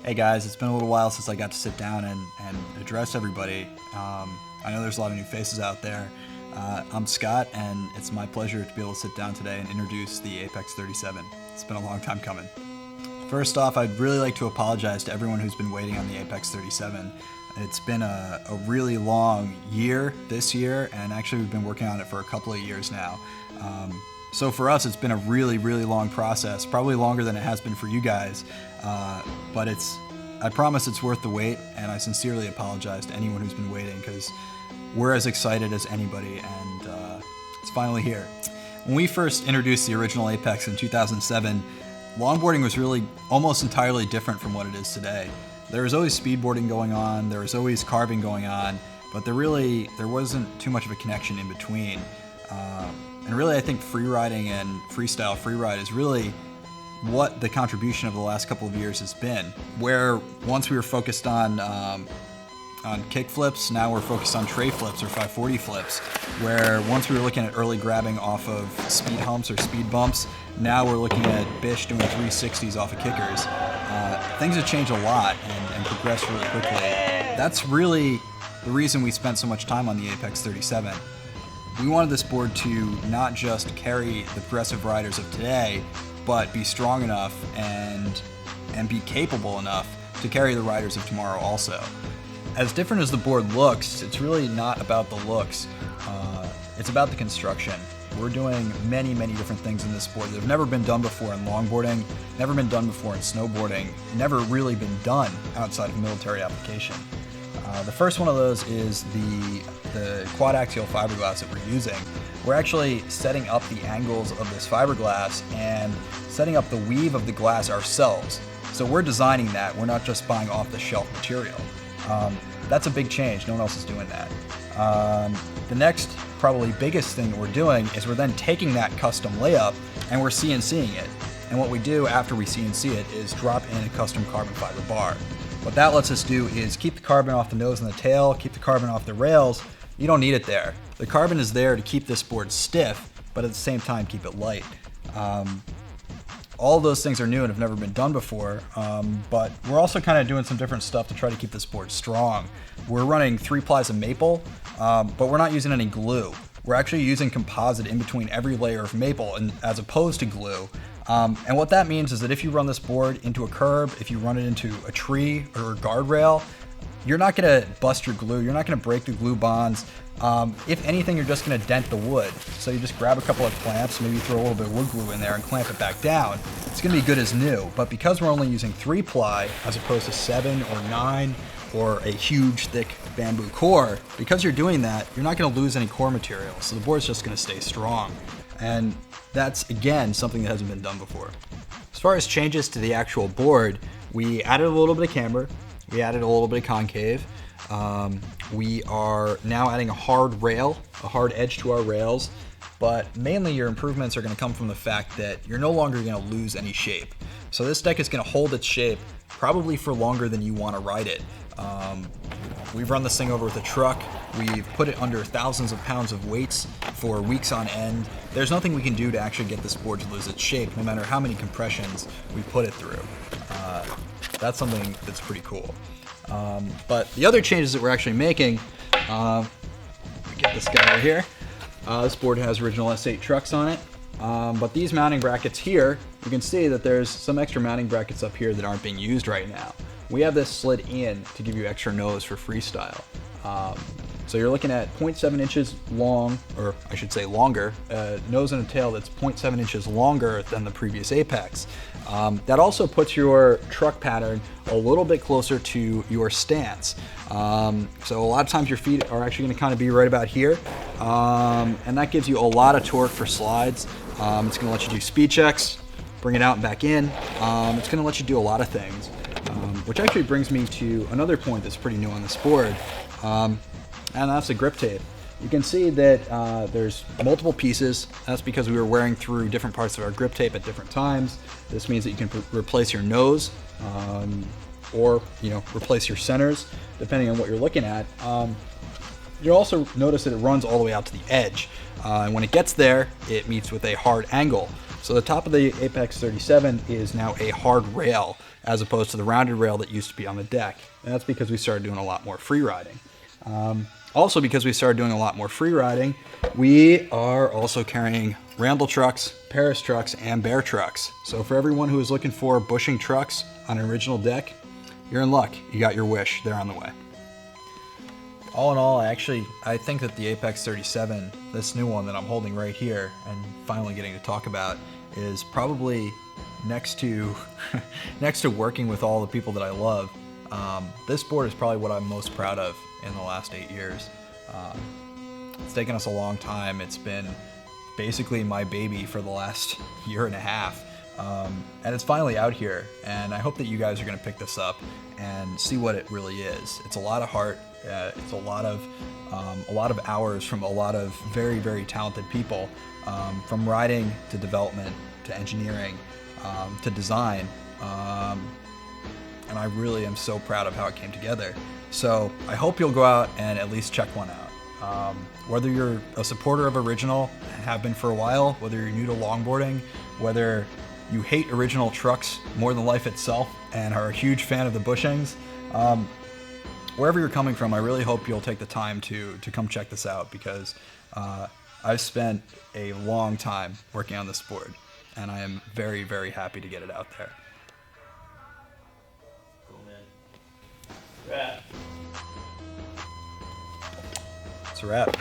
Hey guys, it's been a little while since I got to sit down and address everybody. I know there's a lot of new faces out there. I'm Scott, and it's my pleasure to be able to sit down today and introduce the Apex 37. It's been a long time coming. First off, I'd really like to apologize to everyone who's been waiting on the Apex 37. It's been a really long year this year, and actually we've been working on it for a couple of years now. So for us, it's been a really, really long process, probably longer than it has been for you guys, but I promise it's worth the wait, and I sincerely apologize to anyone who's been waiting, because we're as excited as anybody, and it's finally here. When we first introduced the original Apex in 2007, longboarding was really almost entirely different from what it is today. There was always speedboarding going on, there was always carving going on, but there wasn't too much of a connection in between. And really, I think freeriding and freestyle freeride is really what the contribution of the last couple of years has been. Where once we were focused on kick flips, now we're focused on tray flips or 540 flips. Where once we were looking at early grabbing off of speed humps or speed bumps, now we're looking at Bish doing 360s off of kickers. Things have changed a lot and progressed really quickly. That's really the reason we spent so much time on the Apex 37. We wanted this board to not just carry the progressive riders of today, but be strong enough and be capable enough to carry the riders of tomorrow also. As different as the board looks, it's really not about the looks. It's about the construction. We're doing many, many different things in this board that have never been done before in longboarding, never been done before in snowboarding, never really been done outside of military application. The first one of those is the Quad-Axial Fiberglass that we're using. We're actually setting up the angles of this fiberglass and setting up the weave of the glass ourselves. So we're designing that, we're not just buying off-the-shelf material. That's a big change, no one else is doing that. The next, probably biggest thing that we're doing is we're then taking that custom layup and we're CNCing it. And what we do after we CNC it is drop in a custom carbon fiber bar. What that lets us do is keep the carbon off the nose and the tail, keep the carbon off the rails. You don't need it there. The carbon is there to keep this board stiff, but at the same time keep it light. All of those things are new and have never been done before, but we're also kind of doing some different stuff to try to keep this board strong. We're running 3 plies of maple, but we're not using any glue. We're actually using composite in between every layer of maple, and as opposed to glue. And what that means is that if you run this board into a curb, if you run it into a tree or a guardrail, you're not going to bust your glue, you're not going to break the glue bonds. If anything, you're just going to dent the wood. So you just grab a couple of clamps, maybe throw a little bit of wood glue in there and clamp it back down. It's going to be good as new. But because we're only using 3 ply as opposed to 7 or 9 or a huge thick bamboo core, because you're doing that, you're not going to lose any core material. So the board's just going to stay strong. And that's, again, something that hasn't been done before. As far as changes to the actual board, we added a little bit of camber, we added a little bit of concave. We are now adding a hard rail, a hard edge to our rails, but mainly your improvements are going to come from the fact that you're no longer going to lose any shape. So this deck is going to hold its shape probably for longer than you want to ride it. We've run this thing over with a truck. We've put it under thousands of pounds of weights for weeks on end. There's nothing we can do to actually get this board to lose its shape, no matter how many compressions we put it through. That's something that's pretty cool. But the other changes that we're actually making, let me get this guy right here. This board has original S8 trucks on it. But these mounting brackets here, you can see that there's some extra mounting brackets up here that aren't being used right now. We have this slid in to give you extra nose for freestyle. So you're looking at 0.7 inches long, or I should say longer, nose and a tail that's 0.7 inches longer than the previous Apex. That also puts your truck pattern a little bit closer to your stance. So a lot of times your feet are actually going to kind of be right about here, and that gives you a lot of torque for slides. It's going to let you do speed checks, bring it out and back in. It's going to let you do a lot of things, which actually brings me to another point that's pretty new on this board, and that's the grip tape. You can see that there's multiple pieces. That's because we were wearing through different parts of our grip tape at different times. This means that you can replace your nose or replace your centers, depending on what you're looking at. You'll also notice that it runs all the way out to the edge. And when it gets there, it meets with a hard angle. So the top of the Apex 37 is now a hard rail as opposed to the rounded rail that used to be on the deck. And that's because we started doing a lot more free riding. Also because we started doing a lot more free riding, we are also carrying Ramble trucks, Paris trucks, and Bear trucks. So for everyone who is looking for bushing trucks on an original deck, you're in luck. You got your wish. They're on the way. All in all, I think that the Apex 37, this new one that I'm holding right here and finally getting to talk about, is probably next to working with all the people that I love. This board is probably what I'm most proud of in the last 8 years. It's taken us a long time. It's been basically my baby for the last year and a half. And it's finally out here, and I hope that you guys are going to pick this up and see what it really is. It's a lot of heart. It's a lot of hours from a lot of very, very talented people, from riding to development to engineering to design. And I really am so proud of how it came together. So I hope you'll go out and at least check one out. Whether you're a supporter of original and have been for a while, whether you're new to longboarding, whether you hate original trucks more than life itself and are a huge fan of the bushings, wherever you're coming from, I really hope you'll take the time to come check this out, because I've spent a long time working on this board, and I am very, very happy to get it out there. Cool, man. Wrap. It's a wrap.